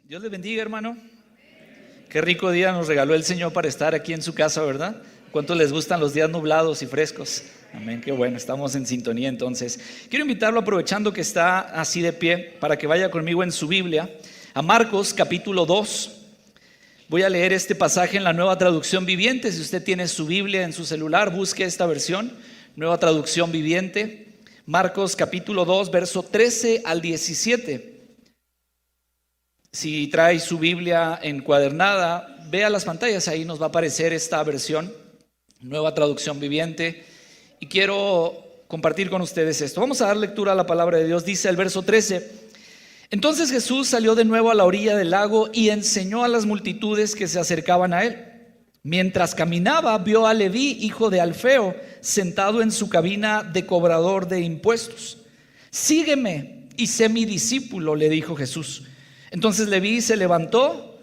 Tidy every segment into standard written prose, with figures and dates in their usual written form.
Dios les bendiga, hermano. Qué rico día nos regaló el Señor para estar aquí en su casa, ¿verdad? ¿Cuánto les gustan los días nublados y frescos? Amén, qué bueno, estamos en sintonía entonces. Quiero invitarlo, aprovechando que está así de pie, para que vaya conmigo en su Biblia a Marcos capítulo 2. Voy a leer este pasaje en la Nueva Traducción Viviente. Si usted tiene su Biblia en su celular, busque esta versión, Nueva Traducción Viviente. Marcos capítulo 2, verso 13 al 17. Si trae su Biblia encuadernada, vea las pantallas, ahí nos va a aparecer esta versión, Nueva Traducción Viviente. Y quiero compartir con ustedes esto. Vamos a dar lectura a la palabra de Dios. Dice el verso 13: Entonces Jesús salió de nuevo a la orilla del lago y enseñó a las multitudes que se acercaban a él. Mientras caminaba, vio a Leví, hijo de Alfeo, sentado en su cabina de cobrador de impuestos. Sígueme y sé mi discípulo, le dijo Jesús. Entonces Leví se levantó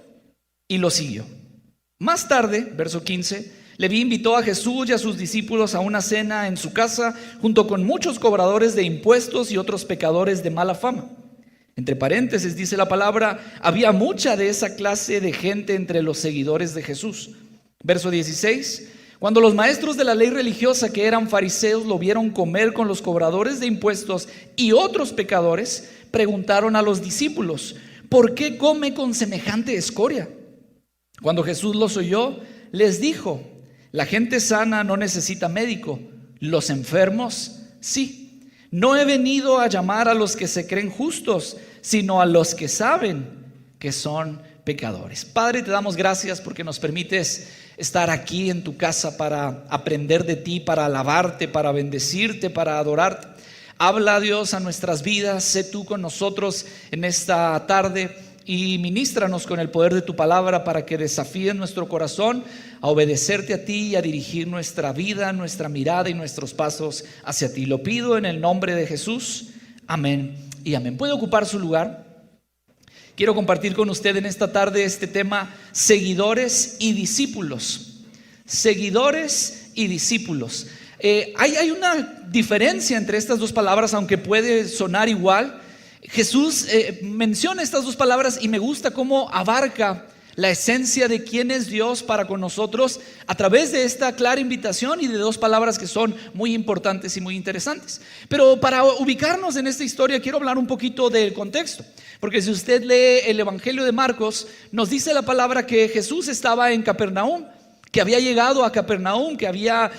y lo siguió. Más tarde, verso 15, Leví invitó a Jesús y a sus discípulos a una cena en su casa, junto con muchos cobradores de impuestos y otros pecadores de mala fama. Entre paréntesis dice la palabra, había mucha de esa clase de gente entre los seguidores de Jesús. Verso 16, cuando los maestros de la ley religiosa, que eran fariseos, lo vieron comer con los cobradores de impuestos y otros pecadores, preguntaron a los discípulos: ¿por qué come con semejante escoria? Cuando Jesús los oyó, les dijo: la gente sana no necesita médico, los enfermos sí. No he venido a llamar a los que se creen justos, sino a los que saben que son pecadores. Padre, te damos gracias porque nos permites estar aquí en tu casa para aprender de ti, para alabarte, para bendecirte, para adorarte. Habla, Dios, a nuestras vidas, sé tú con nosotros en esta tarde y ministranos con el poder de tu palabra para que desafíes nuestro corazón a obedecerte a ti y a dirigir nuestra vida, nuestra mirada y nuestros pasos hacia ti. Lo pido en el nombre de Jesús, amén y amén. ¿Puede ocupar su lugar? Quiero compartir con usted en esta tarde este tema: seguidores y discípulos. Seguidores y discípulos. Hay una diferencia entre estas dos palabras, aunque puede sonar igual. Jesús menciona estas dos palabras y me gusta cómo abarca la esencia de quién es Dios para con nosotros a través de esta clara invitación y de dos palabras que son muy importantes y muy interesantes. Pero para ubicarnos en esta historia quiero hablar un poquito del contexto, porque si usted lee el Evangelio de Marcos, nos dice la palabra que Jesús estaba en Capernaum, que había llegado a Capernaum, que había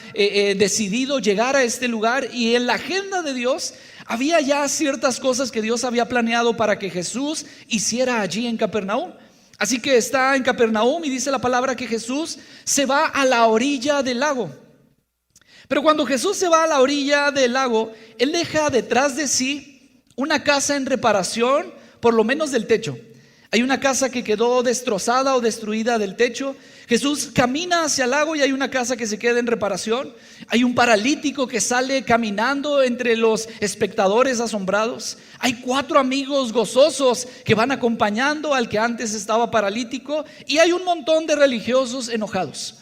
decidido llegar a este lugar, y en la agenda de Dios había ya ciertas cosas que Dios había planeado para que Jesús hiciera allí en Capernaum. Así que está en Capernaum y dice la palabra que Jesús se va a la orilla del lago. Pero cuando Jesús se va a la orilla del lago, Él deja detrás de sí una casa en reparación, por lo menos del techo. Hay una casa que quedó destrozada o destruida del techo. Jesús camina hacia el lago y hay una casa que se queda en reparación. Hay un paralítico que sale caminando entre los espectadores asombrados. Hay 4 amigos gozosos que van acompañando al que antes estaba paralítico. Y hay un montón de religiosos enojados.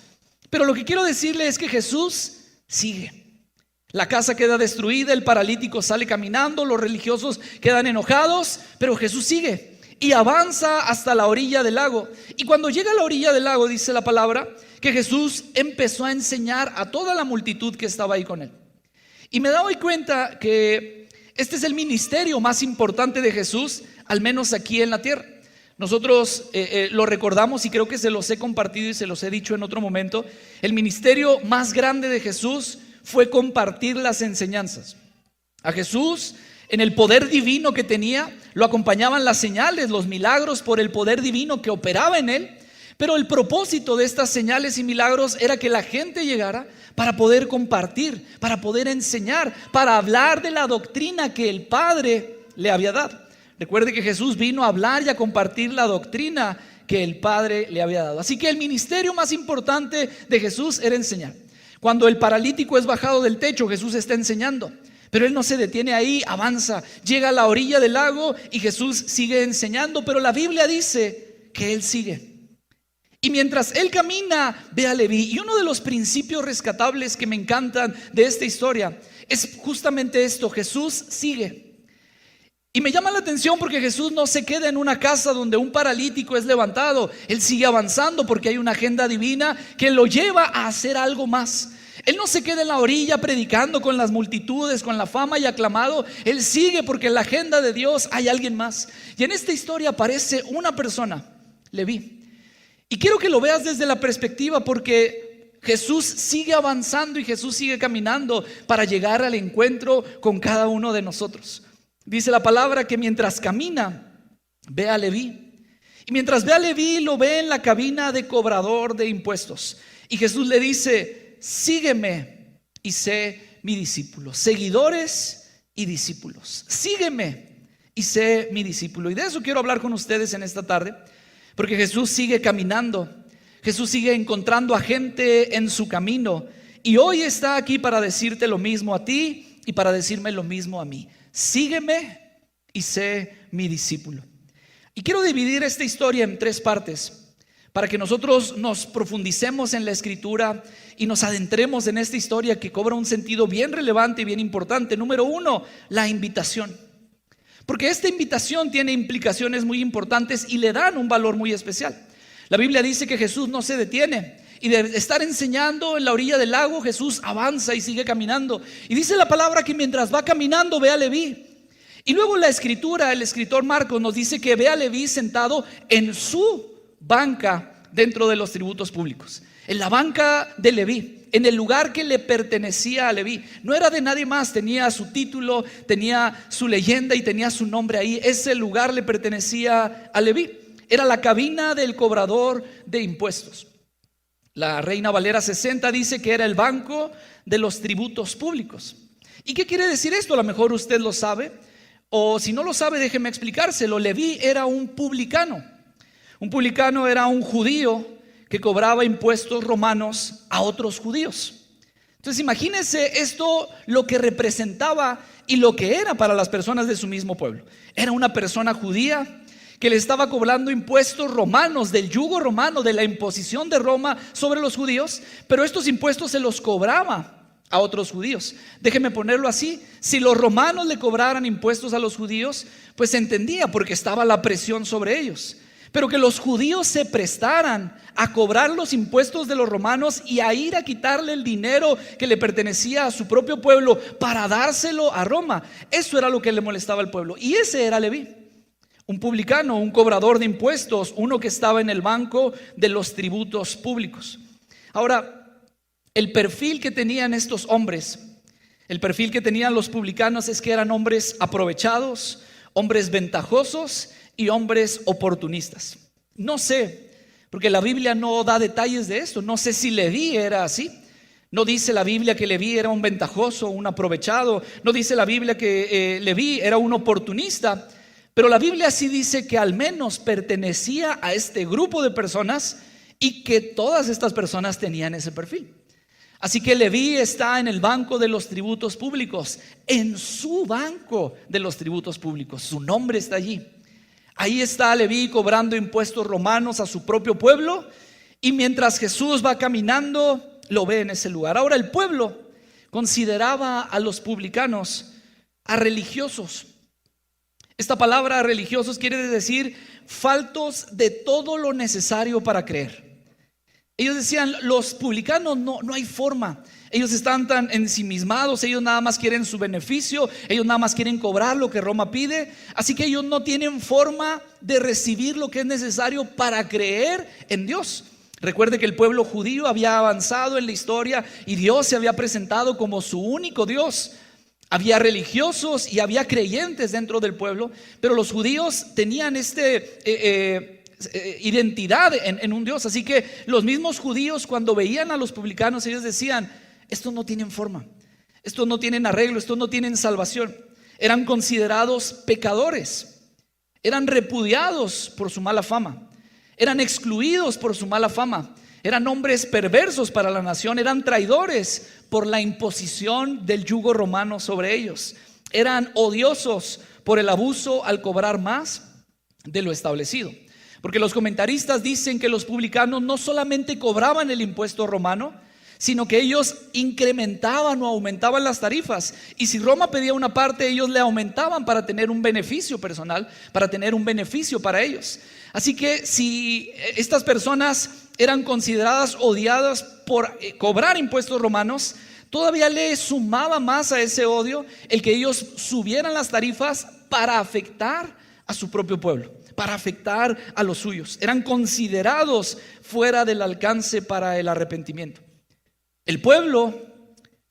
Pero lo que quiero decirle es que Jesús sigue. La casa queda destruida, el paralítico sale caminando, los religiosos quedan enojados, pero Jesús sigue y avanza hasta la orilla del lago. Y cuando llega a la orilla del lago, dice la palabra que Jesús empezó a enseñar a toda la multitud que estaba ahí con él. Y me doy cuenta que este es el ministerio más importante de Jesús, al menos aquí en la tierra. Nosotros lo recordamos y creo que se los he compartido y se los he dicho en otro momento. El ministerio más grande de Jesús fue compartir las enseñanzas. A Jesús, en el poder divino que tenía, lo acompañaban las señales, los milagros por el poder divino que operaba en él. Pero el propósito de estas señales y milagros era que la gente llegara para poder compartir, para poder enseñar, para hablar de la doctrina que el Padre le había dado. Recuerde que Jesús vino a hablar y a compartir la doctrina que el Padre le había dado. Así que el ministerio más importante de Jesús era enseñar. Cuando el paralítico es bajado del techo, Jesús está enseñando. Pero él no se detiene ahí, avanza, llega a la orilla del lago y Jesús sigue enseñando. Pero la Biblia dice que él sigue. Y mientras él camina, ve a Leví. Y uno de los principios rescatables que me encantan de esta historia es justamente esto: Jesús sigue. Y me llama la atención porque Jesús no se queda en una casa donde un paralítico es levantado. Él sigue avanzando porque hay una agenda divina que lo lleva a hacer algo más. Él no se queda en la orilla predicando con las multitudes, con la fama y aclamado. Él sigue porque en la agenda de Dios hay alguien más. Y en esta historia aparece una persona, Leví. Y quiero que lo veas desde la perspectiva porque Jesús sigue avanzando y Jesús sigue caminando para llegar al encuentro con cada uno de nosotros. Dice la palabra que mientras camina, ve a Leví. Y mientras ve a Leví, lo ve en la cabina de cobrador de impuestos. Y Jesús le dice: sígueme y sé mi discípulo. Seguidores y discípulos. Sígueme y sé mi discípulo. Y de eso quiero hablar con ustedes en esta tarde. Porque Jesús sigue caminando. Jesús sigue encontrando a gente en su camino. Y hoy está aquí para decirte lo mismo a ti y para decirme lo mismo a mí. Sígueme y sé mi discípulo. Y quiero dividir esta historia en 3 partes para que nosotros nos profundicemos en la escritura y nos adentremos en esta historia que cobra un sentido bien relevante y bien importante. Número 1, la invitación. Porque esta invitación tiene implicaciones muy importantes y le dan un valor muy especial. La Biblia dice que Jesús no se detiene. Y de estar enseñando en la orilla del lago, Jesús avanza y sigue caminando. Y dice la palabra que mientras va caminando ve a Leví. Y luego la escritura, el escritor Marcos nos dice que ve a Leví sentado en su banca dentro de los tributos públicos. En la banca de Leví, en el lugar que le pertenecía a Leví. No era de nadie más, tenía su título, tenía su leyenda y tenía su nombre ahí. Ese lugar le pertenecía a Leví. Era la cabina del cobrador de impuestos. La Reina Valera 60 dice que era el banco de los tributos públicos. ¿Y qué quiere decir esto? A lo mejor usted lo sabe, o si no lo sabe, déjeme explicárselo. Leví era un publicano. Un publicano era un judío que cobraba impuestos romanos a otros judíos. Entonces imagínense esto, lo que representaba y lo que era para las personas de su mismo pueblo. Era una persona judía que le estaba cobrando impuestos romanos, del yugo romano, de la imposición de Roma sobre los judíos, pero estos impuestos se los cobraba a otros judíos. Déjeme ponerlo así: si los romanos le cobraran impuestos a los judíos, pues se entendía porque estaba la presión sobre ellos. Pero que los judíos se prestaran a cobrar los impuestos de los romanos y a ir a quitarle el dinero que le pertenecía a su propio pueblo para dárselo a Roma, eso era lo que le molestaba al pueblo. Y ese era Leví. Un publicano, un cobrador de impuestos, uno que estaba en el banco de los tributos públicos. Ahora, el perfil que tenían estos hombres, el perfil que tenían los publicanos es que eran hombres aprovechados, hombres ventajosos y hombres oportunistas. No sé, porque la Biblia no da detalles de esto. No sé si Leví era así. No dice la Biblia que Leví era un ventajoso, un aprovechado. No dice la Biblia que Leví era un oportunista. Pero la Biblia sí dice que al menos pertenecía a este grupo de personas y que todas estas personas tenían ese perfil. Así que Leví está en el banco de los tributos públicos, en su banco de los tributos públicos. Su nombre está allí. Ahí está Leví cobrando impuestos romanos a su propio pueblo, y mientras Jesús va caminando, lo ve en ese lugar. Ahora, el pueblo consideraba a los publicanos a religiosos. Esta palabra religiosos quiere decir faltos de todo lo necesario para creer. Ellos decían, los publicanos no hay forma. Ellos están tan ensimismados, ellos nada más quieren su beneficio, ellos nada más quieren cobrar lo que Roma pide. Así que ellos no tienen forma de recibir lo que es necesario para creer en Dios. Recuerde que el pueblo judío había avanzado en la historia y Dios se había presentado como su único Dios. Había religiosos y había creyentes dentro del pueblo, pero los judíos tenían identidad en un Dios. Así que los mismos judíos, cuando veían a los publicanos, ellos decían, estos no tienen forma, estos no tienen arreglo, estos no tienen salvación. Eran considerados pecadores, eran repudiados por su mala fama, eran excluidos por su mala fama. Eran hombres perversos para la nación, eran traidores por la imposición del yugo romano sobre ellos. Eran odiosos por el abuso al cobrar más de lo establecido. Porque los comentaristas dicen que los publicanos no solamente cobraban el impuesto romano, sino que ellos incrementaban o aumentaban las tarifas. Y si Roma pedía una parte, ellos le aumentaban para tener un beneficio personal, para tener un beneficio para ellos. Así que si estas personas eran consideradas odiadas por cobrar impuestos romanos, todavía le sumaba más a ese odio el que ellos subieran las tarifas para afectar a su propio pueblo, para afectar a los suyos. Eran considerados fuera del alcance para el arrepentimiento. El pueblo,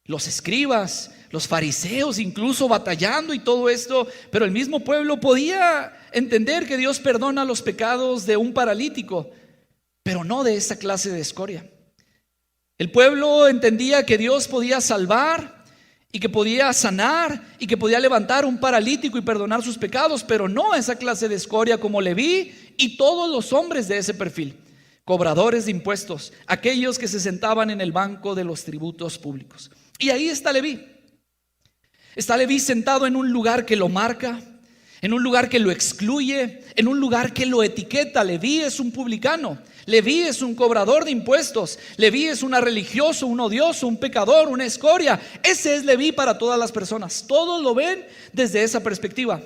los escribas, los fariseos, incluso batallando y todo esto, pero el mismo pueblo podía entender que Dios perdona los pecados de un paralítico, pero no de esa clase de escoria. El pueblo entendía que Dios podía salvar y que podía sanar y que podía levantar un paralítico y perdonar sus pecados, pero no esa clase de escoria como Leví y todos los hombres de ese perfil, cobradores de impuestos, aquellos que se sentaban en el banco de los tributos públicos. Y ahí está Leví. Está Leví sentado en un lugar que lo marca, en un lugar que lo excluye, en un lugar que lo etiqueta. Leví es un publicano, Leví es un cobrador de impuestos, Leví es un religioso, un odioso, un pecador, una escoria. Ese es Leví para todas las personas. Todos lo ven desde esa perspectiva.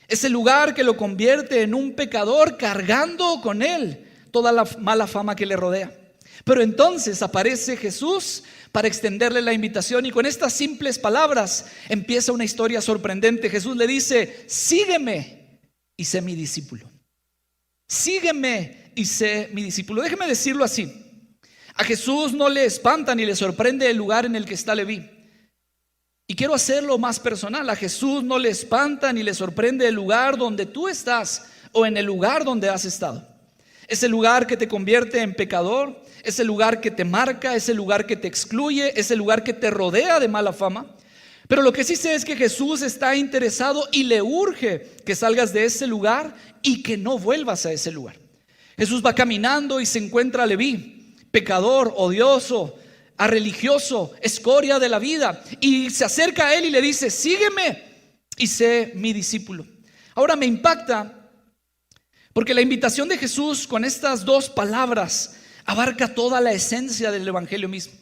Es el lugar que lo convierte en un pecador, cargando con él toda la mala fama que le rodea. Pero entonces aparece Jesús para extenderle la invitación, y con estas simples palabras empieza una historia sorprendente. Jesús le dice: sígueme y sé mi discípulo. Sígueme y sé mi discípulo. Déjeme decirlo así: a Jesús no le espanta ni le sorprende el lugar en el que está Leví. Y quiero hacerlo más personal. A Jesús no le espanta ni le sorprende el lugar donde tú estás o en el lugar donde has estado. Es el lugar que te convierte en pecador, es el lugar que te marca, es el lugar que te excluye, es el lugar que te rodea de mala fama. Pero lo que sí sé es que Jesús está interesado y le urge que salgas de ese lugar y que no vuelvas a ese lugar. Jesús va caminando y se encuentra a Leví, pecador, odioso, a religioso, escoria de la vida, y se acerca a él y le dice: sígueme y sé mi discípulo. Ahora me impacta porque la invitación de Jesús con estas dos palabras abarca toda la esencia del evangelio mismo.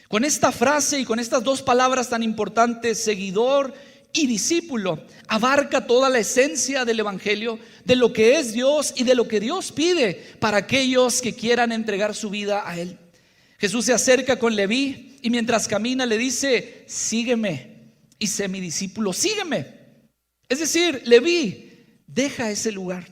Con esta frase y con estas dos palabras tan importantes, seguidor y discípulo, abarca toda la esencia del evangelio, de lo que es Dios y de lo que Dios pide para aquellos que quieran entregar su vida a Él. Jesús se acerca con Leví y mientras camina le dice: sígueme y sé mi discípulo. Sígueme. Es decir, Leví, deja ese lugar,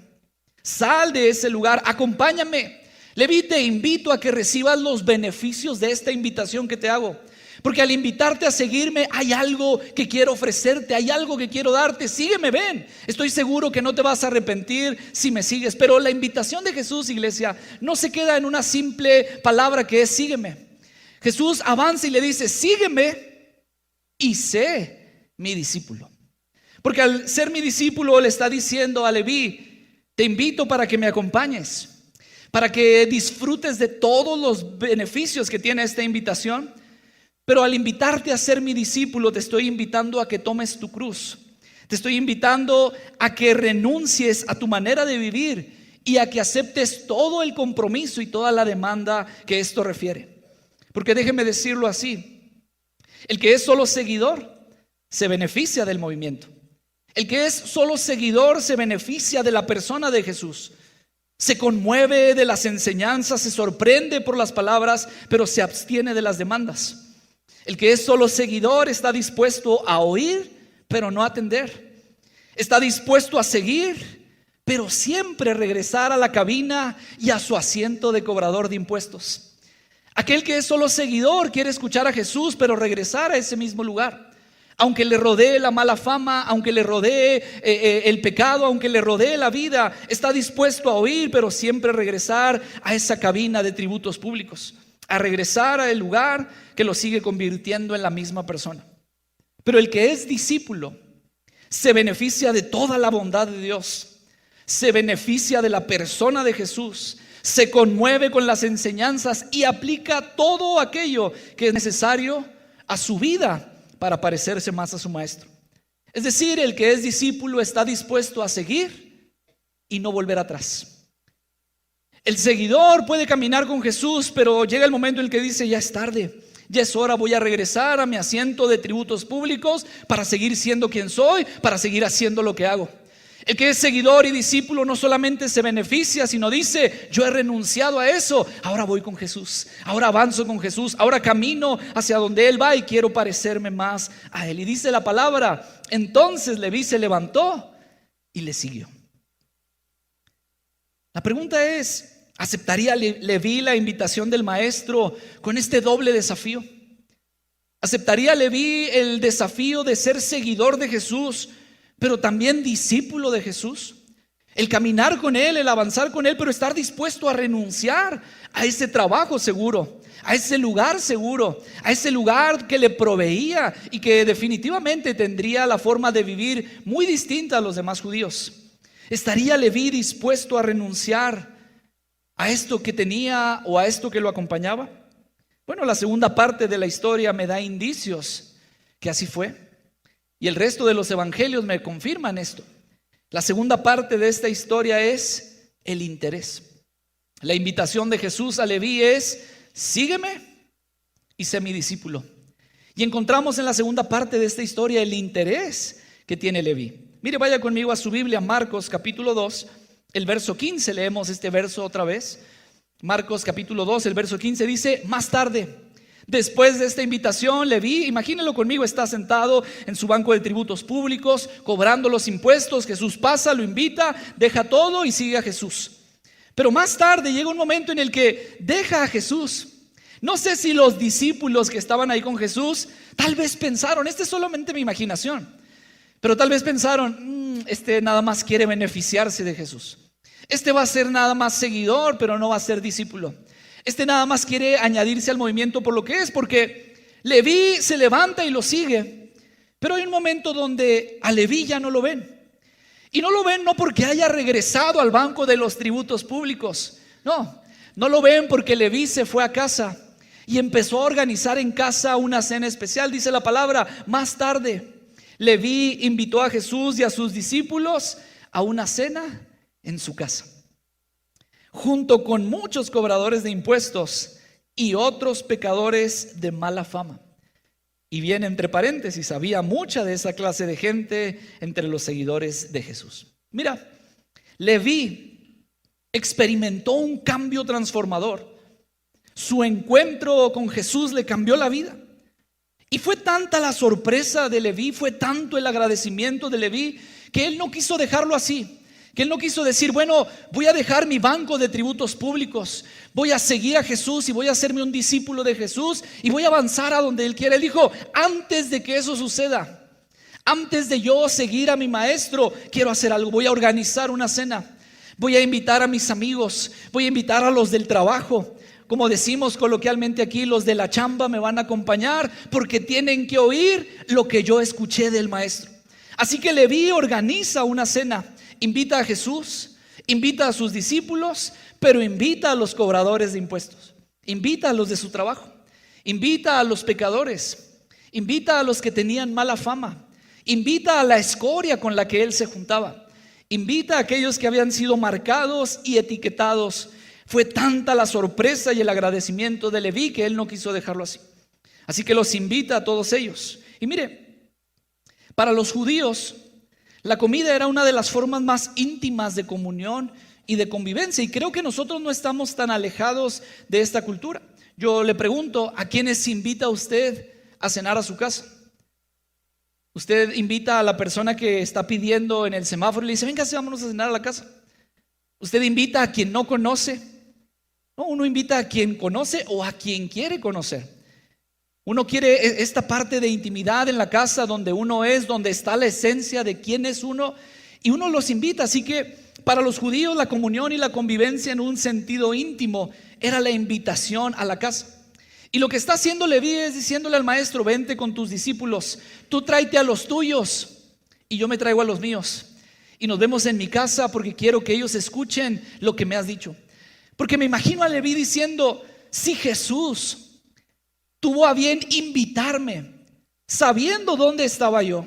sal de ese lugar, acompáñame. Leví, te invito a que recibas los beneficios de esta invitación que te hago, porque al invitarte a seguirme hay algo que quiero ofrecerte, hay algo que quiero darte. Sígueme, ven. Estoy seguro que no te vas a arrepentir si me sigues. Pero la invitación de Jesús, iglesia, no se queda en una simple palabra que es sígueme. Jesús avanza y le dice: sígueme y sé mi discípulo. Porque al ser mi discípulo le está diciendo a Leví: te invito para que me acompañes, para que disfrutes de todos los beneficios que tiene esta invitación. Pero al invitarte a ser mi discípulo, te estoy invitando a que tomes tu cruz. Te estoy invitando a que renuncies a tu manera de vivir y a que aceptes todo el compromiso y toda la demanda que esto refiere. Porque déjeme decirlo así: el que es solo seguidor se beneficia del movimiento. El que es solo seguidor se beneficia de la persona de Jesús. Se conmueve de las enseñanzas, se sorprende por las palabras, pero se abstiene de las demandas. El que es solo seguidor está dispuesto a oír, pero no a atender. Está dispuesto a seguir, pero siempre regresar a la cabina y a su asiento de cobrador de impuestos. Aquel que es solo seguidor quiere escuchar a Jesús, pero regresar a ese mismo lugar. Aunque le rodee la mala fama, aunque le rodee el pecado, aunque le rodee la vida, está dispuesto a oír, pero siempre regresar a esa cabina de tributos públicos, a regresar al lugar que lo sigue convirtiendo en la misma persona. Pero el que es discípulo se beneficia de toda la bondad de Dios, se beneficia de la persona de Jesús, se conmueve con las enseñanzas y aplica todo aquello que es necesario a su vida para parecerse más a su maestro. Es decir, el que es discípulo está dispuesto a seguir y no volver atrás. El seguidor puede caminar con Jesús, pero llega el momento en el que dice: ya es tarde, ya es hora, voy a regresar a mi asiento de tributos públicos para seguir siendo quien soy, para seguir haciendo lo que hago. El que es seguidor y discípulo no solamente se beneficia, sino dice: yo he renunciado a eso, ahora voy con Jesús, ahora avanzo con Jesús, ahora camino hacia donde Él va y quiero parecerme más a Él. Y dice la palabra: entonces Leví se levantó y le siguió. La pregunta es: ¿aceptaría Leví la invitación del maestro con este doble desafío? ¿Aceptaría Leví el desafío de ser seguidor de Jesús, pero también discípulo de Jesús? El caminar con Él, el avanzar con Él, pero estar dispuesto a renunciar a ese trabajo seguro, a ese lugar seguro, a ese lugar que le proveía y que definitivamente tendría la forma de vivir muy distinta a los demás judíos. ¿Estaría Leví dispuesto a renunciar a esto que tenía o a esto que lo acompañaba? Bueno, la segunda parte de la historia me da indicios que así fue, y el resto de los evangelios me confirman esto. La segunda parte de esta historia es el interés. La invitación de Jesús a Leví es: sígueme y sé mi discípulo. Y encontramos en la segunda parte de esta historia el interés que tiene Leví. Mire, vaya conmigo a su Biblia, Marcos capítulo 2, el verso 15, leemos este verso otra vez. Marcos capítulo 2, el verso 15 dice: más tarde, después de esta invitación, Leví, imagínelo conmigo, está sentado en su banco de tributos públicos, cobrando los impuestos. Jesús pasa, lo invita, deja todo y sigue a Jesús. Pero más tarde llega un momento en el que deja a Jesús. No sé si los discípulos que estaban ahí con Jesús tal vez pensaron, esta es solamente mi imaginación, pero tal vez pensaron: este nada más quiere beneficiarse de Jesús. Este va a ser nada más seguidor, pero no va a ser discípulo. Este nada más quiere añadirse al movimiento por lo que es, porque Leví se levanta y lo sigue. Pero hay un momento donde a Leví ya no lo ven. Y no lo ven no porque haya regresado al banco de los tributos públicos. No lo ven porque Leví se fue a casa y empezó a organizar en casa una cena especial. Dice la palabra: más tarde, Leví invitó a Jesús y a sus discípulos a una cena en su casa, junto con muchos cobradores de impuestos y otros pecadores de mala fama. Y bien, entre paréntesis, había mucha de esa clase de gente entre los seguidores de Jesús. Mira, Leví experimentó un cambio transformador. Su encuentro con Jesús le cambió la vida. Y fue tanta la sorpresa de Leví, fue tanto el agradecimiento de Leví, que él no quiso dejarlo así. Que él no quiso decir: bueno, voy a dejar mi banco de tributos públicos, voy a seguir a Jesús y voy a hacerme un discípulo de Jesús y voy a avanzar a donde Él quiere. Él dijo: antes de que eso suceda, antes de yo seguir a mi maestro, quiero hacer algo. Voy a organizar una cena, voy a invitar a mis amigos, voy a invitar a los del trabajo. Como decimos coloquialmente aquí, los de la chamba me van a acompañar porque tienen que oír lo que yo escuché del maestro. Así que Leví organiza una cena. Invita a Jesús, invita a sus discípulos, pero invita a los cobradores de impuestos, invita a los de su trabajo, invita a los pecadores, invita a los que tenían mala fama, invita a la escoria con la que él se juntaba, invita a aquellos que habían sido marcados y etiquetados. Fue tanta la sorpresa y el agradecimiento de Leví que él no quiso dejarlo así. Así que los invita a todos ellos. Y mire, para los judíos, la comida era una de las formas más íntimas de comunión y de convivencia, y creo que nosotros no estamos tan alejados de esta cultura. Yo le pregunto: ¿a quiénes invita usted a cenar a su casa? Usted invita a la persona que está pidiendo en el semáforo y le dice: venga, vámonos a cenar a la casa. Usted invita a quien no conoce. No, uno invita a quien conoce o a quien quiere conocer. Uno quiere esta parte de intimidad en la casa donde uno es, donde está la esencia de quién es uno, y uno los invita. Así que para los judíos la comunión y la convivencia en un sentido íntimo era la invitación a la casa. Y lo que está haciendo Leví es diciéndole al maestro: vente con tus discípulos, tú tráete a los tuyos y yo me traigo a los míos, y nos vemos en mi casa porque quiero que ellos escuchen lo que me has dicho. Porque me imagino a Leví diciendo: si Jesús tuvo a bien invitarme, sabiendo dónde estaba yo,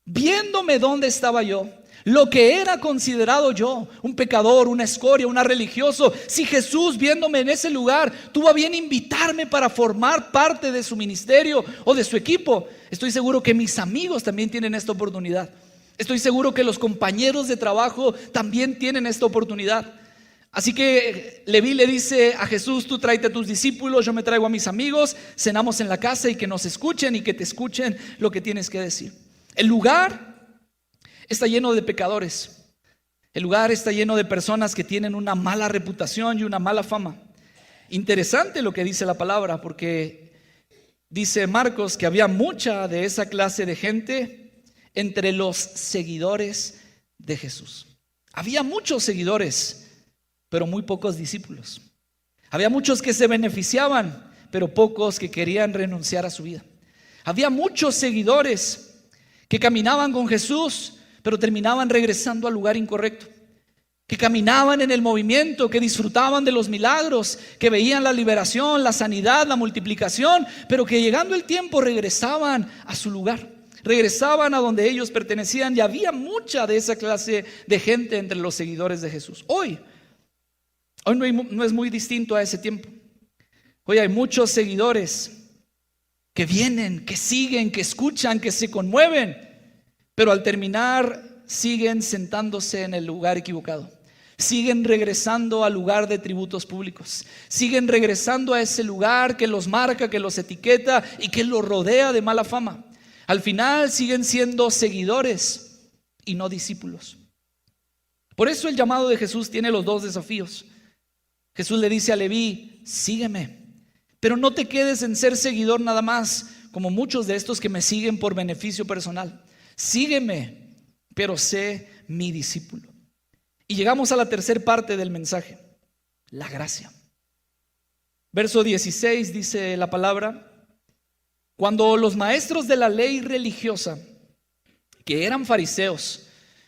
viéndome dónde estaba yo, Lo que era considerado yo, un pecador, una escoria, un religioso, si Jesús, viéndome en ese lugar, tuvo a bien invitarme para formar parte de su ministerio o de su equipo, estoy seguro que mis amigos también tienen esta oportunidad. Estoy seguro que los compañeros de trabajo también tienen esta oportunidad. Así que Leví le dice a Jesús: tú tráete a tus discípulos, yo me traigo a mis amigos, cenamos en la casa y que nos escuchen y que te escuchen lo que tienes que decir. El lugar está lleno de pecadores. El lugar está lleno de personas que tienen una mala reputación y una mala fama. Interesante lo que dice la palabra, porque dice Marcos que había mucha de esa clase de gente entre los seguidores de Jesús. Había muchos seguidores, pero muy pocos discípulos. Había muchos que se beneficiaban, pero pocos que querían renunciar a su vida. Había muchos seguidores que caminaban con Jesús, pero terminaban regresando al lugar incorrecto, que caminaban en el movimiento, que disfrutaban de los milagros, que veían la liberación, la sanidad, la multiplicación, pero que llegando el tiempo regresaban a su lugar, regresaban a donde ellos pertenecían. Y había mucha de esa clase de gente entre los seguidores de Jesús. Hoy no es muy distinto a ese tiempo. Hoy hay muchos seguidores que vienen, que siguen, que escuchan, que se conmueven, pero al terminar siguen sentándose en el lugar equivocado. Siguen regresando al lugar de tributos públicos. Siguen regresando a ese lugar que los marca, que los etiqueta y que los rodea de mala fama. Al final siguen siendo seguidores y no discípulos. Por eso el llamado de Jesús tiene los dos desafíos. Jesús le dice a Leví: sígueme, pero no te quedes en ser seguidor nada más, como muchos de estos que me siguen por beneficio personal. Sígueme, pero sé mi discípulo. Y llegamos a la tercera parte del mensaje: la gracia. Verso 16 dice la palabra: cuando los maestros de la ley religiosa, que eran fariseos,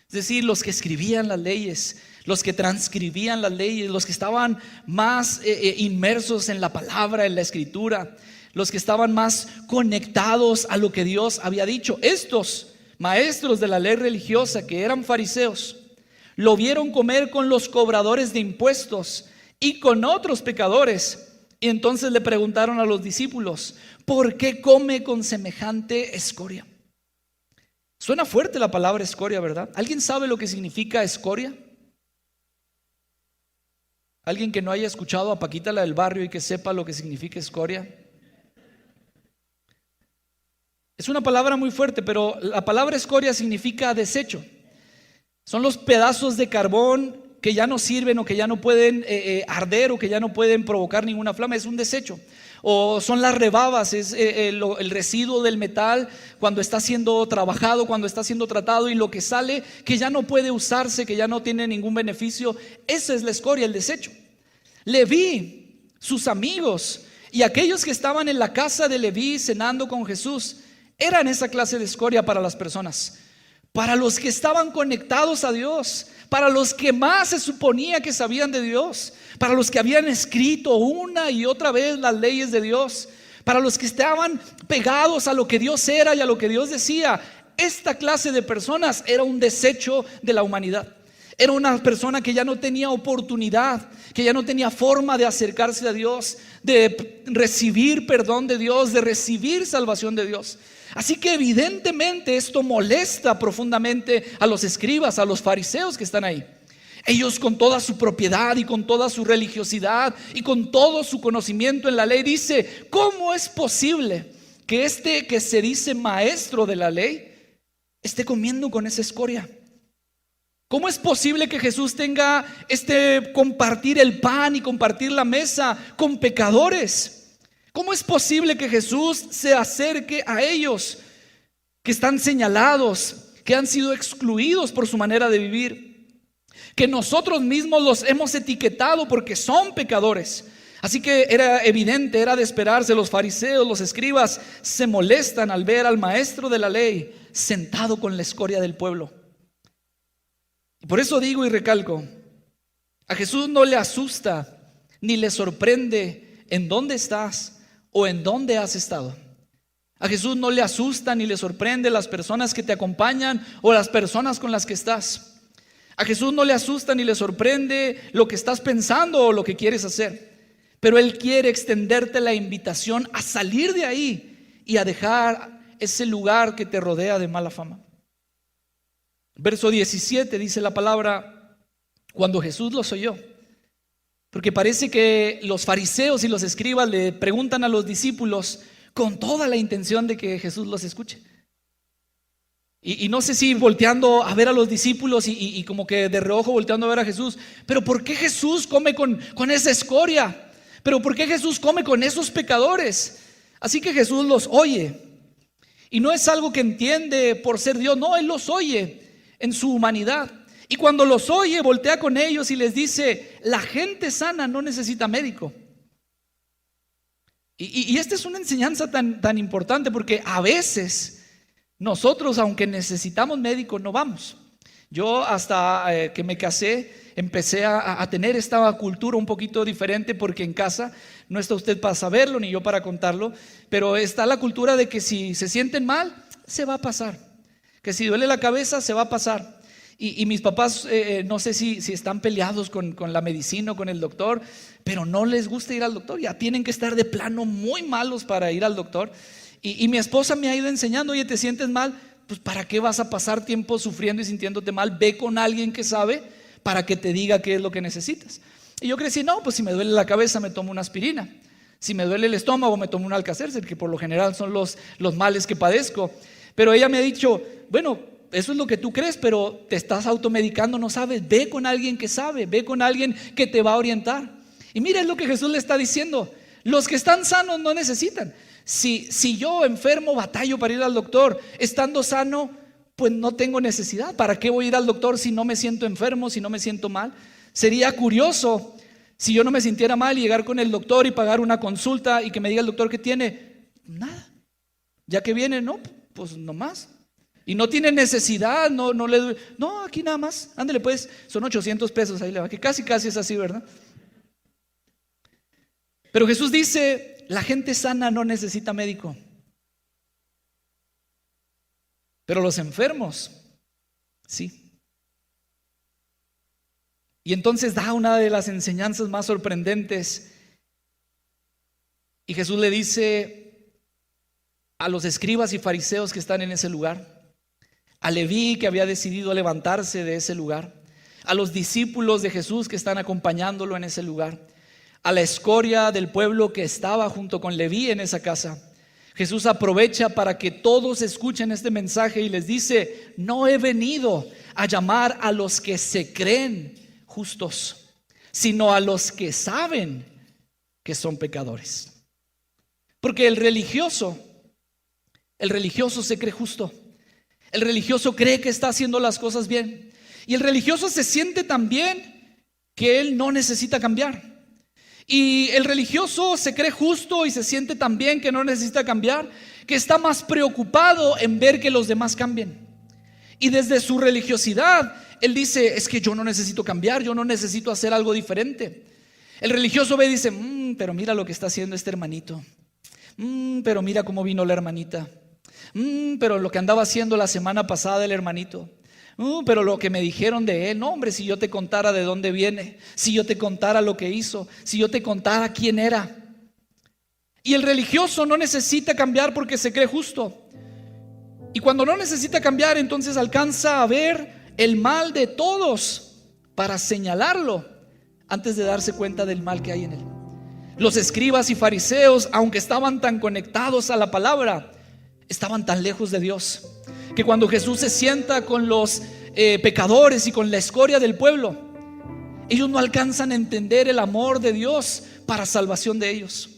es decir, los que escribían las leyes, los que transcribían las leyes, los que estaban más inmersos en la palabra, en la escritura, los que estaban más conectados a lo que Dios había dicho, estos maestros de la ley religiosa, que eran fariseos, lo vieron comer con los cobradores de impuestos y con otros pecadores. Y entonces le preguntaron a los discípulos: ¿por qué come con semejante escoria? Suena fuerte la palabra escoria, ¿verdad? ¿Alguien sabe lo que significa escoria? ¿Alguien que no haya escuchado a Paquita, la del barrio, y que sepa lo que significa escoria? Es una palabra muy fuerte, pero la palabra escoria significa desecho. Son los pedazos de carbón que ya no sirven o que ya no pueden arder o que ya no pueden provocar ninguna flama. Es un desecho. O son las rebabas, es el residuo del metal cuando está siendo trabajado, cuando está siendo tratado, y lo que sale que ya no puede usarse, que ya no tiene ningún beneficio. Esa es la escoria, el desecho. Leví, sus amigos y aquellos que estaban en la casa de Leví cenando con Jesús eran esa clase de escoria para las personas, para los que estaban conectados a Dios, para los que más se suponía que sabían de Dios, para los que habían escrito una y otra vez las leyes de Dios, para los que estaban pegados a lo que Dios era y a lo que Dios decía. Esta clase de personas era un desecho de la humanidad. Era una persona que ya no tenía oportunidad, que ya no tenía forma de acercarse a Dios, de recibir perdón de Dios, de recibir salvación de Dios. Así que evidentemente esto molesta profundamente a los escribas, a los fariseos que están ahí. Ellos, con toda su propiedad y con toda su religiosidad y con todo su conocimiento en la ley, dice: ¿cómo es posible que este que se dice maestro de la ley esté comiendo con esa escoria? ¿Cómo es posible que Jesús tenga compartir el pan y compartir la mesa con pecadores? ¿Cómo es posible que Jesús se acerque a ellos que están señalados, que han sido excluidos por su manera de vivir, que nosotros mismos los hemos etiquetado porque son pecadores? Así que era evidente, era de esperarse. Los fariseos, los escribas se molestan al ver al maestro de la ley sentado con la escoria del pueblo. Y por eso digo y recalco: a Jesús no le asusta ni le sorprende en dónde estás o en dónde has estado. A Jesús no le asusta ni le sorprende las personas que te acompañan o las personas con las que estás. A Jesús no le asusta ni le sorprende lo que estás pensando o lo que quieres hacer. Pero Él quiere extenderte la invitación a salir de ahí y a dejar ese lugar que te rodea de mala fama. Verso 17 dice la palabra: cuando Jesús los oyó, porque parece que los fariseos y los escribas le preguntan a los discípulos con toda la intención de que Jesús los escuche. Y no sé si volteando a ver a los discípulos y como que de reojo volteando a ver a Jesús. Pero ¿por qué Jesús come con esa escoria? ¿Pero por qué Jesús come con esos pecadores? Así que Jesús los oye. Y no es algo que entiende por ser Dios, no, Él los oye en su humanidad. Y cuando los oye, voltea con ellos y les dice: la gente sana no necesita médico. Y esta es una enseñanza tan importante, porque a veces nosotros, aunque necesitamos médico, no vamos. Yo hasta que me casé empecé a tener esta cultura un poquito diferente, porque en casa no está usted para saberlo ni yo para contarlo, pero está la cultura de que si se sienten mal, se va a pasar, que si duele la cabeza, se va a pasar. Y mis papás no sé si están peleados con la medicina o con el doctor, pero no les gusta ir al doctor. Ya tienen que estar de plano muy malos para ir al doctor. Y mi esposa me ha ido enseñando: oye, ¿te sientes mal? Pues ¿para qué vas a pasar tiempo sufriendo y sintiéndote mal? Ve con alguien que sabe para que te diga qué es lo que necesitas. Y yo crecí: no, pues si me duele la cabeza me tomo una aspirina, si me duele el estómago me tomo un Alka-Seltzer, que por lo general son los males que padezco. Pero ella me ha dicho: bueno, eso es lo que tú crees, pero te estás automedicando, no sabes. Ve con alguien que sabe, ve con alguien que te va a orientar. Y mira, es lo que Jesús le está diciendo: los que están sanos no necesitan. Si yo enfermo batallo para ir al doctor, estando sano pues no tengo necesidad. ¿Para qué voy a ir al doctor si no me siento enfermo, si no me siento mal? Sería curioso si yo no me sintiera mal y llegar con el doctor y pagar una consulta y que me diga el doctor: ¿qué tiene? Nada. Ya que viene, no, pues no más. Y no tiene necesidad, no le duele. No, aquí nada más, ándale pues, son 800 pesos, ahí le va, que casi es así, ¿verdad? Pero Jesús dice: la gente sana no necesita médico, pero los enfermos, sí. Y entonces da una de las enseñanzas más sorprendentes. Y Jesús le dice a los escribas y fariseos que están en ese lugar, a Leví, que había decidido levantarse de ese lugar, a los discípulos de Jesús que están acompañándolo en ese lugar, a la escoria del pueblo que estaba junto con Leví en esa casa. Jesús aprovecha para que todos escuchen este mensaje y les dice: no he venido a llamar a los que se creen justos, sino a los que saben que son pecadores. Porque el religioso se cree justo. El religioso cree que está haciendo las cosas bien. Y el religioso se siente tan bien que él no necesita cambiar. Y el religioso se cree justo y se siente tan bien que no necesita cambiar, que está más preocupado en ver que los demás cambien. Y desde su religiosidad, él dice: es que yo no necesito cambiar, yo no necesito hacer algo diferente. El religioso ve y dice: pero mira lo que está haciendo este hermanito. Pero mira cómo vino la hermanita. Pero lo que andaba haciendo la semana pasada el hermanito. Pero lo que me dijeron de él, no hombre, si yo te contara de dónde viene, si yo te contara lo que hizo, si yo te contara quién era. Y el religioso no necesita cambiar porque se cree justo. Y cuando no necesita cambiar, entonces alcanza a ver el mal de todos para señalarlo antes de darse cuenta del mal que hay en él. Los escribas y fariseos, aunque estaban tan conectados a la palabra, estaban tan lejos de Dios, que cuando Jesús se sienta con los pecadores y con la escoria del pueblo, ellos no alcanzan a entender el amor de Dios para salvación de ellos.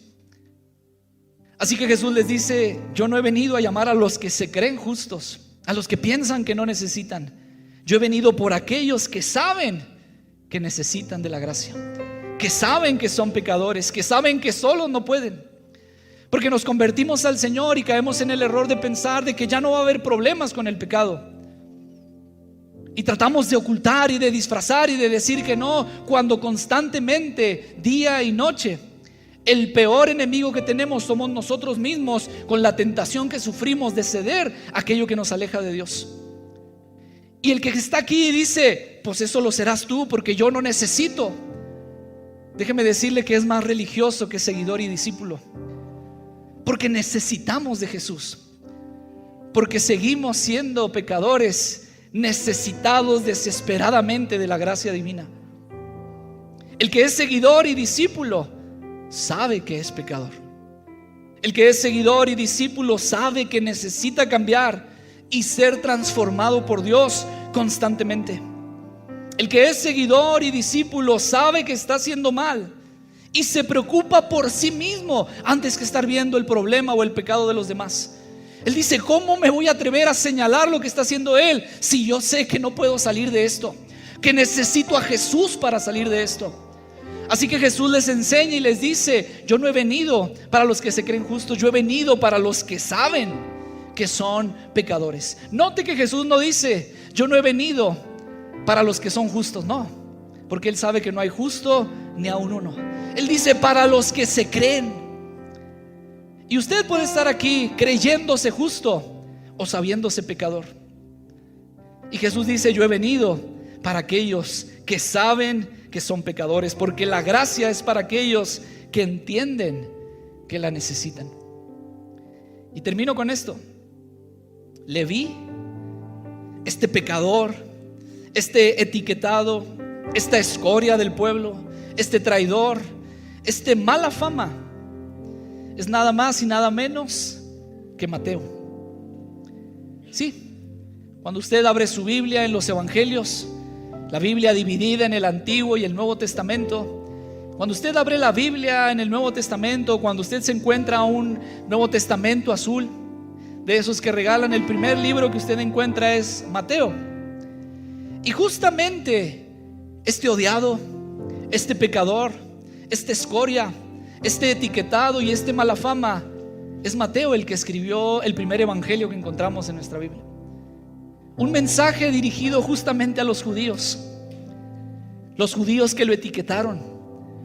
Así que Jesús les dice: yo no he venido a llamar a los que se creen justos, a los que piensan que no necesitan. Yo he venido por aquellos que saben que necesitan de la gracia, que saben que son pecadores, que saben que solos no pueden. Porque nos convertimos al Señor y caemos en el error de pensar de que ya no va a haber problemas con el pecado. Y tratamos de ocultar y de disfrazar y de decir que no, cuando constantemente, día y noche, El peor enemigo que tenemos somos nosotros mismos, con la tentación que sufrimos de ceder a aquello que nos aleja de Dios. Y el que está aquí dice, pues eso lo serás tú, porque yo no necesito. Déjeme decirle que es más religioso que seguidor y discípulo, porque necesitamos de Jesús, porque seguimos siendo pecadores, necesitados desesperadamente de la gracia divina. El que es seguidor y discípulo sabe que es pecador. El que es seguidor y discípulo sabe que necesita cambiar y ser transformado por Dios constantemente. El que es seguidor y discípulo sabe que está haciendo mal y se preocupa por sí mismo antes que estar viendo el problema o el pecado de los demás. Él dice, ¿cómo me voy a atrever a señalar lo que está haciendo él si yo sé que no puedo salir de esto? Que necesito a Jesús para salir de esto. Así que Jesús les enseña y les dice, yo no he venido para los que se creen justos, yo he venido para los que saben que son pecadores. Note que Jesús no dice, yo no he venido para los que son justos, no, porque Él sabe que no hay justo ni aun uno. Él dice, para los que se creen. Y usted puede estar aquí creyéndose justo o sabiéndose pecador. Y Jesús dice, yo he venido para aquellos que saben que son pecadores, porque la gracia es para aquellos que entienden que la necesitan. Y termino con esto. Leví, este pecador, este etiquetado, esta escoria del pueblo, este traidor, este mala fama, es nada más y nada menos que Mateo. Sí, cuando usted abre su Biblia en los evangelios, la Biblia dividida en el Antiguo y el Nuevo Testamento, cuando usted abre la Biblia en el Nuevo Testamento, cuando usted se encuentra un Nuevo Testamento azul, de esos que regalan, el primer libro que usted encuentra es Mateo. Y justamente este odiado, este pecador, este escoria, este etiquetado y este mala fama, es Mateo el que escribió el primer evangelio que encontramos en nuestra Biblia. Un mensaje dirigido justamente a los judíos que lo etiquetaron,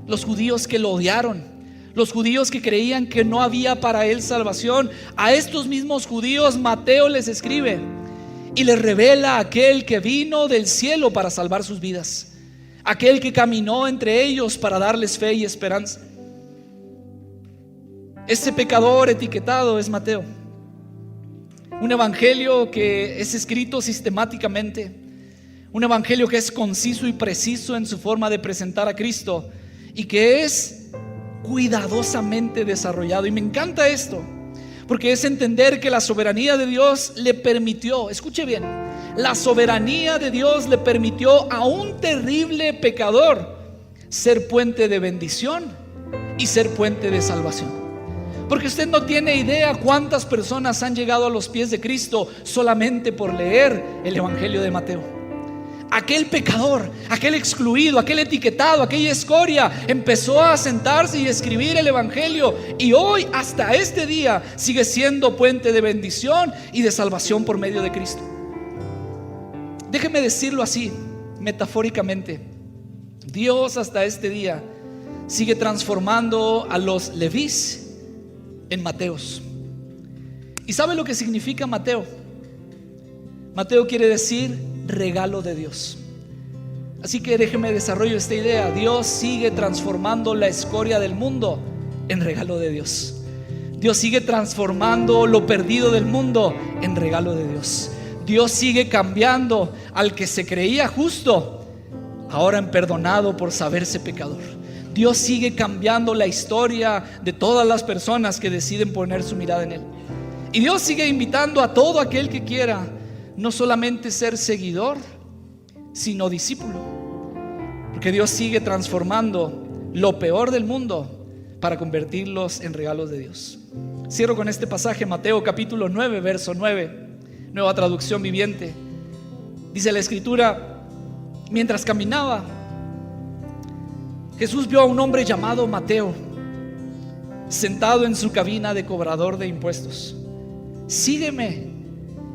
los judíos que lo odiaron, los judíos que creían que no había para él salvación. A estos mismos judíos Mateo les escribe y les revela a aquel que vino del cielo para salvar sus vidas, aquel que caminó entre ellos para darles fe y esperanza. Este pecador etiquetado es Mateo. Un evangelio que es escrito sistemáticamente, un evangelio que es conciso y preciso en su forma de presentar a Cristo y que es cuidadosamente desarrollado. Y me encanta esto, porque es entender que la soberanía de Dios le permitió, escuche bien, la soberanía de Dios le permitió a un terrible pecador ser puente de bendición y ser puente de salvación. Porque usted no tiene idea cuántas personas han llegado a los pies de Cristo solamente por leer el evangelio de Mateo. Aquel pecador, aquel excluido, aquel etiquetado, aquella escoria empezó a sentarse y escribir el evangelio, y hoy hasta este día sigue siendo puente de bendición y de salvación por medio de Cristo. Déjeme decirlo así, metafóricamente. Dios hasta este día sigue transformando a los Levís en Mateos. ¿Y sabe lo que significa Mateo? Mateo quiere decir regalo de Dios. Así que déjeme desarrollar esta idea. Dios sigue transformando la escoria del mundo en regalo de Dios. Dios sigue transformando lo perdido del mundo en regalo de Dios. Dios sigue cambiando al que se creía justo, ahora en perdonado por saberse pecador. Dios sigue cambiando la historia de todas las personas que deciden poner su mirada en Él. Y Dios sigue invitando a todo aquel que quiera no solamente ser seguidor, sino discípulo. Porque Dios sigue transformando lo peor del mundo para convertirlos en regalos de Dios. Cierro con este pasaje, Mateo capítulo 9, verso 9, Nueva Traducción Viviente. Dice la Escritura: mientras caminaba, Jesús vio a un hombre llamado Mateo sentado en su cabina de cobrador de impuestos. Sígueme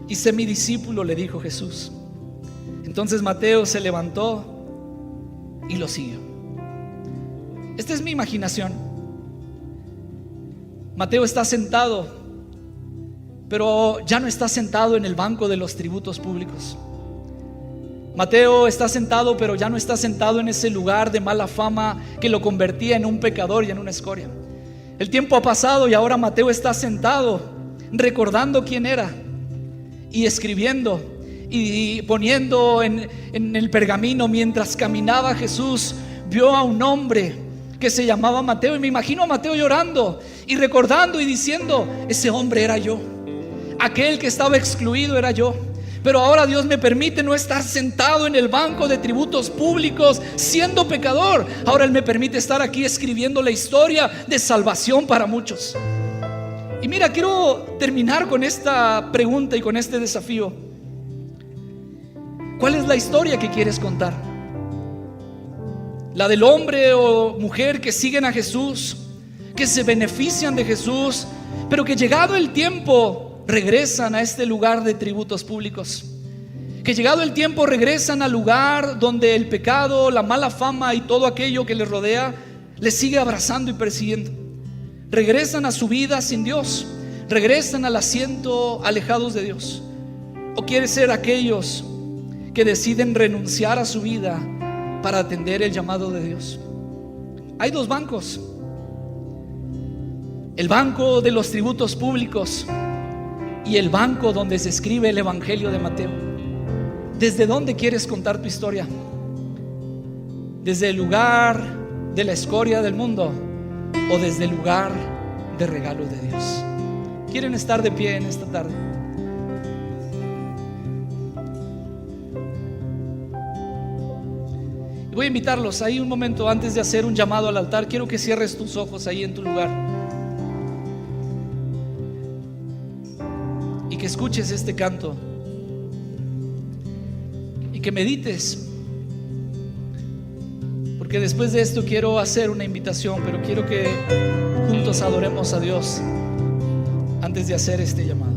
y sé mi discípulo, le dijo Jesús. Entonces Mateo se levantó y lo siguió. Esta es mi imaginación, Mateo está sentado, pero ya no está sentado en el banco de los tributos públicos. Mateo está sentado, pero ya no está sentado en ese lugar de mala fama que lo convertía en un pecador y en una escoria. El tiempo ha pasado y ahora Mateo está sentado recordando quién era y escribiendo y poniendo en el pergamino. Mientras caminaba Jesús, vio a un hombre que se llamaba Mateo, y me imagino a Mateo llorando y recordando y diciendo: ese hombre era yo, aquel que estaba excluido era yo. Pero ahora Dios me permite no estar sentado en el banco de tributos públicos siendo pecador. Ahora Él me permite estar aquí escribiendo la historia de salvación para muchos. Y mira, quiero terminar con esta pregunta y con este desafío. ¿Cuál es la historia que quieres contar? ¿La del hombre o mujer que siguen a Jesús, que se benefician de Jesús, pero que llegado el tiempo regresan a este lugar de tributos públicos? Que llegado el tiempo regresan al lugar donde el pecado, la mala fama y todo aquello que les rodea les sigue abrazando y persiguiendo. Regresan a su vida sin Dios, regresan al asiento alejados de Dios. ¿O quieres ser aquellos que deciden renunciar a su vida para atender el llamado de Dios? Hay dos bancos: el banco de los tributos públicos y el banco donde se escribe el Evangelio de Mateo. ¿Desde dónde quieres contar tu historia? ¿Desde el lugar de la escoria del mundo o desde el lugar de regalo de Dios? ¿Quieren estar de pie en esta tarde? Voy a invitarlos ahí un momento antes de hacer un llamado al altar. Quiero que cierres tus ojos ahí en tu lugar y que escuches este canto y que medites, porque después de esto quiero hacer una invitación, pero quiero que juntos adoremos a Dios antes de hacer este llamado.